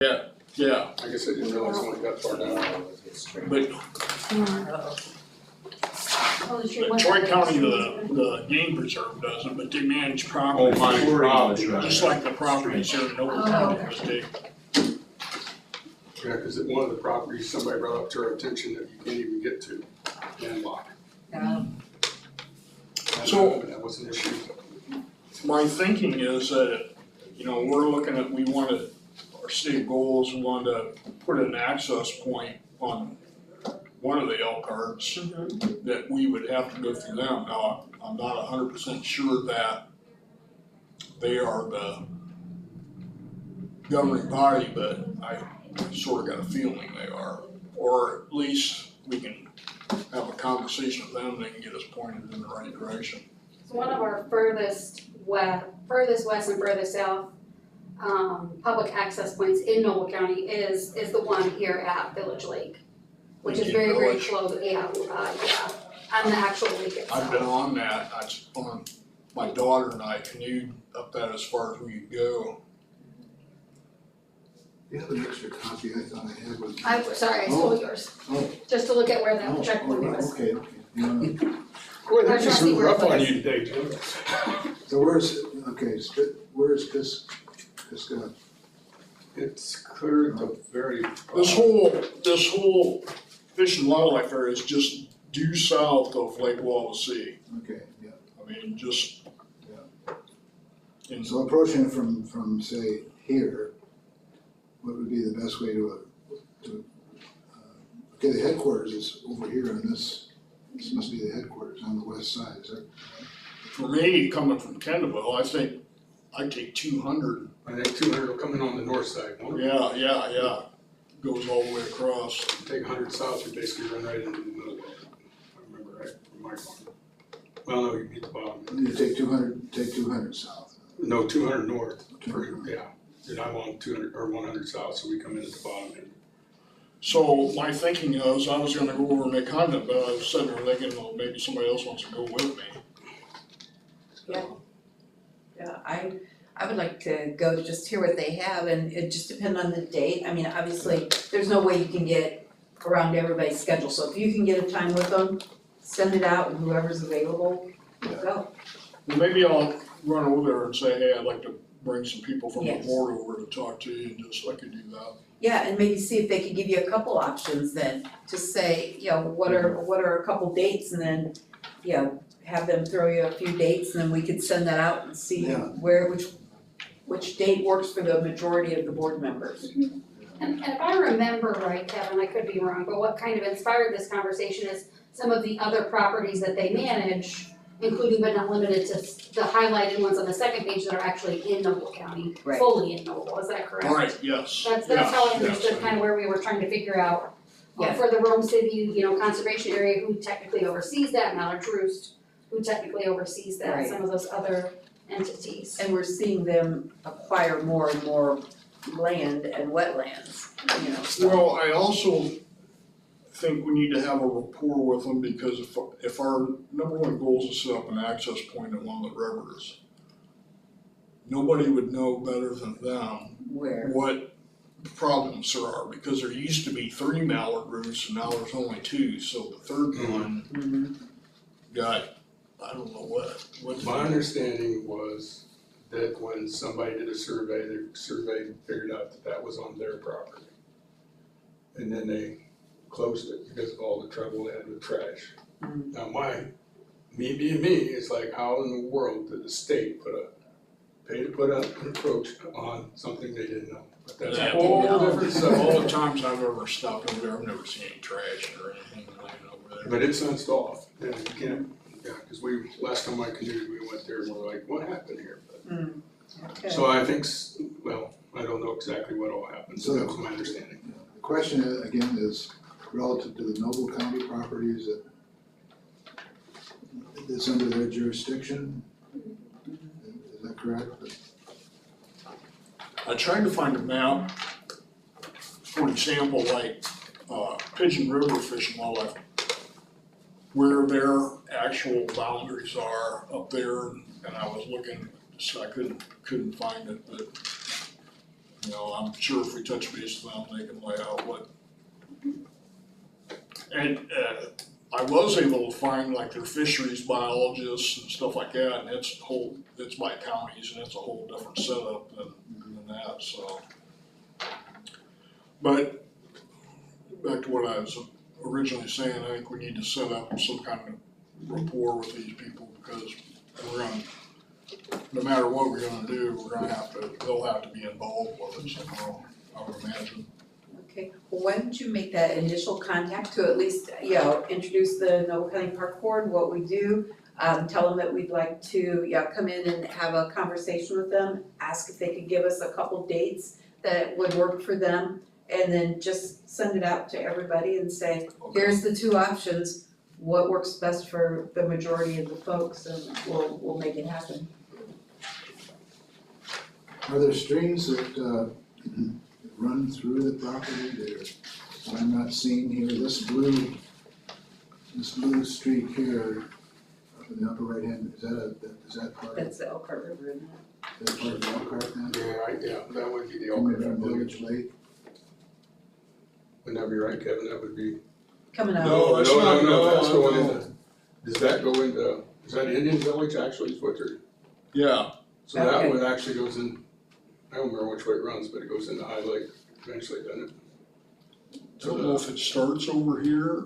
Yeah, I guess I didn't realize it went that far down. but Troy County, the game preserve doesn't, but they manage property. Oh, my property. Just like the properties here in Noble County, was they, Yeah, cause at one of the properties, somebody brought up to our attention that you can't even get to, landlocked. So- That was an issue. my thinking is that, you know, we're looking at, we wanted, our state goals, we wanted to put an access point on one of the L cards that we would have to go through them. Now, I'm not 100% sure that they are the governing body, but I sort of got a feeling they are. Or at least we can have a conversation with them, they can get us pointed in the right direction. So one of our furthest west and furthest south, public access points in Noble County is the one here at Village Lake, which is very, very Village. close, yeah, on the actual lake itself. I've been on that, my daughter and I canoed up that as far as we could go. You have an extra copy, I thought I had one. Sorry, I stole yours, Oh, just to look at where oh, that checkpoint oh, was. okay. You wanna- Boy, they're they just just super up on you you today, Jim. So where's, okay, where's this guy? It's clear at the very. This whole Fish and Wildlife area is just due south of Lake Wawasee. Okay, yeah. I mean, just. And So approaching it from say here, what would be the best way to, okay, the headquarters is over here on this must be the headquarters on the west side, is that? for me, coming from Kendallville, I think I'd take 200. I think 200 will come in on the north side, won't it? Yeah. Goes all the way across. Take 100 south, you basically run right into the middle of it. I remember right from my farm. Well, no, you get the bottom. You take 200 south. No, 200 north, 200. yeah. And I'm on 200 or 100 south, so we come in at the bottom end. So my thinking is, I was gonna go over and make content, but I was sitting there thinking, well, maybe somebody else wants to go with me. Yeah, I would like to go to just hear what they have, and it just depends on the date. I mean, obviously, there's no way you can get around everybody's schedule, so if you can get a time with them, send it out, and whoever's available, go. Well, maybe I'll run over there and say, hey, I'd like to bring some people from the Yes. board over to talk to you, and just, I could do that. Yeah, and maybe see if they could give you a couple options then, to say, you know, what are a couple dates, and then, you know, have them throw you a few dates, and then we could send that out and see Yeah. which date works for the majority of the board members. And if I remember right, Kevin, I could be wrong, but what kind of inspired this conversation is some of the other properties that they manage, including but not limited to the highlighted ones on the second page that are actually in Noble County, Right. fully in Noble, is that correct? All right, yes. That's how I Yes, understood yes. kind of where we were trying to figure out. Yeah. For the Rome City, conservation area, who technically oversees that, Mallard Troost, who technically oversees that, Right. some of those other entities. And we're seeing them acquire more and more land and wetlands, you know, so. Well, I also think we need to have a rapport with them, because if our number one goal is to set up an access point at one of the rivers, nobody would know better than them Where? what problems there are, because there used to be 3 mallard roosts and now there's only 2, so the third one got, I don't know what. My understanding was that when somebody did a survey, the survey figured out that that was on their property. And then they closed it because of all the trouble they had with trash. Now me being me, it's like, how in the world did the state pay to put up an approach on something they didn't know? But that's a Yeah. whole Didn't know. different So all subject. the times I've ever stopped over there, I've never seen any trash or anything laying over there. But it's fenced off, and you can't, cause last time I canoed, we went there and we're like, what happened here? Okay. So I think, well, I don't know exactly what all happened, so So- that's my understanding. The question again is relative to the Noble County properties that it's under their jurisdiction? Is that correct? I tried to find a map, for example, like Pigeon River Fish and Wildlife, where their actual boundaries are up there, and I was looking, so I couldn't find it, but You know, I'm sure if we touch base with them, they can lay out what. And, I was able to find like their fisheries biologists and stuff like that, and it's by counties, and it's a whole different setup than that, so. But, back to what I was originally saying, I think we need to set up some kind of rapport with these people, because we're gonna, no matter what we're gonna do, they'll have to be involved with it somehow, I would imagine. Okay, well, why don't you make that initial contact to at least, introduce the Noble County Park Board, what we do. Tell them that we'd like to, come in and have a conversation with them, ask if they could give us a couple dates that would work for them. And then just send it out to everybody and say, here's the two options, what works best for the majority of the folks, and we'll make it happen. Are there streams that run through the property that I'm not seeing here? This blue streak here, up in the upper right hand, is that part of, That's the Elkhart River, isn't it? that part of the Elkhart then? Yeah, that would be the Coming Elkhart from Village. Village Lake? Wouldn't that be right, Kevin? That would be. Coming out. No, that's not- That's no, going no. into, does that go into, is that Indian Village actually, is what you're, Yeah, so that Okay. one actually goes in, I don't remember which way it runs, but it goes into High Lake eventually, doesn't it? I don't know if it starts over here